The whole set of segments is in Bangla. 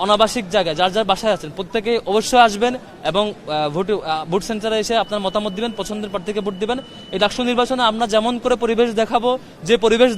অনাবাসিক জায়গায় যার যার বাসায় আছেন প্রত্যেকে অবশ্যই আসবেন এবং ভোট সেন্টারে এসে আপনার মতামত দিবেন, পছন্দের প্রার্থীকে ভোট দিবেন। এই ডাকসু নির্বাচনে আমরা যেমন করে পরিবেশ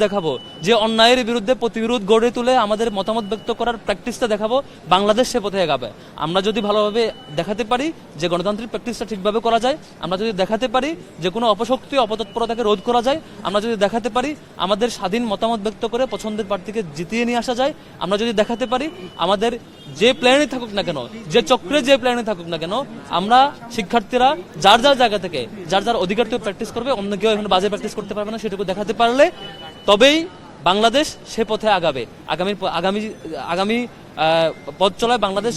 দেখাবো, যে অন্যায়ের বিরুদ্ধে প্রতিবিরোধ গড়ে তুলে আমাদের মতামত ব্যক্ত করার প্র্যাকটিসটা দেখাবো, বাংলাদেশ সে পথে এগাবে। আমরা যদি ভালোভাবে দেখাতে পারি যে গণতান্ত্রিক প্র্যাকটিসটা ঠিকভাবে করা যায়, আমরা যদি দেখাতে পারি যে কোনো অপশক্তি অপতৎপরতাকে রোধ করা যায়, আমরা যদি দেখাতে পারি আমাদের স্বাধীন মতামত ব্যক্ত করে পছন্দের প্রার্থীকে জিতিয়ে নিয়ে আসা যায়, আমরা যদি দেখাতে পারি আমাদের যে প্ল্যানে থাকুক না কেন, যে চক্রে যে প্ল্যানে থাকুক না কেন, আমরা শিক্ষার্থীরা যার যার জায়গা থেকে যার যার অধিকার থেকে প্র্যাকটিস করবে, অন্য কেউ এখানে বাজে প্র্যাকটিস করতে পারবে না, সেটুকু দেখাতে পারলে তবেই বাংলাদেশ সে পথে আগাবে। আগামী পথ চলায় বাংলাদেশ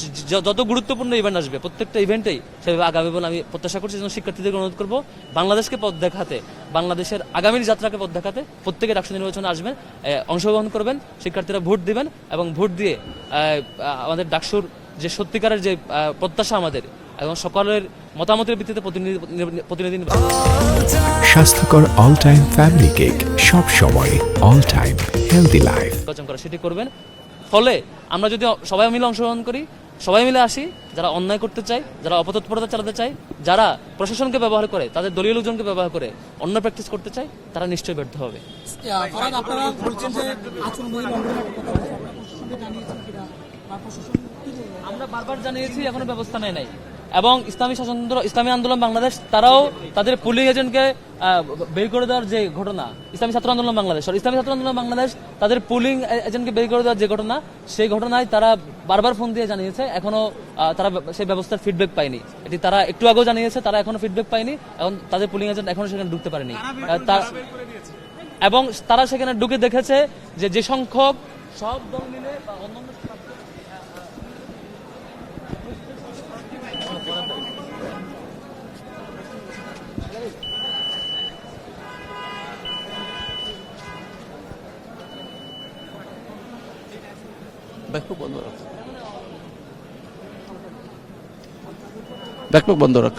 যত গুরুত্বপূর্ণ ইভেন্ট আসবে প্রত্যেকটা ইভেন্টেই সেভাবে আগাবে বলে আমি প্রত্যাশা করছি। যেন শিক্ষার্থীদের অনুরোধ করবো বাংলাদেশকে পথ দেখাতে, বাংলাদেশের আগামীর যাত্রাকে পথ দেখাতে প্রত্যেকে ডাকসু নির্বাচনে আসবেন, অংশগ্রহণ করবেন, শিক্ষার্থীরা ভোট দিবেন এবং ভোট দিয়ে আমাদের ডাকসুর যে সত্যিকারের যে প্রত্যাশা আমাদের এবং সকলের মতামতের ভিত্তিতে প্রতিনিধি স্বাস্থ্যকর অল টাইম ফ্যামিলি কেক, সব সময় অল টাইম হেলদি লাইফ নির্বাচন করা সেটি করবেন। ফলে আমরা যদি সবাই মিলে অংশগ্রহণ করি, সবাই মিলে আসি, যারা অন্যায় করতে চায়, যারা অপতৎপরতা চালাতে চায়, যারা প্রশাসনকে ব্যবহার করে, তাদের দলীয় লোকজনকে ব্যবহার করে অন্য প্র্যাকটিস করতে চায়, তারা নিশ্চয়ই ব্যর্থ হবে। আমরা বারবার জানিয়েছি, এখনো ব্যবস্থা নেয় নাই। এবং ইসলামী আন্দোলন বাংলাদেশ তারাও তাদের পুলিং এজেন্টকে বের করে দেওয়ার যে ঘটনা, ইসলামী ছাত্র আন্দোলন বাংলাদেশ তাদের পুলিং এজেন্টকে বের করে দেওয়ার যে ঘটনা, সেই ঘটনায় তারা বারবার ফোন দিয়ে জানিয়েছে, এখনো তারা সেই ব্যবস্থার ফিডব্যাক পায়নি। এটি তারা একটু আগেও জানিয়েছে, তারা এখনো ফিডব্যাক পায়নি, এখন তাদের পুলিং এজেন্ট এখনো সেখানে ঢুকতে পারেনি। এবং তারা সেখানে ঢুকে দেখেছে যে সংখ্যক সব দল মিলে বা অন্যান্য ব্যাকপ্যাক বন্ধ রাখ।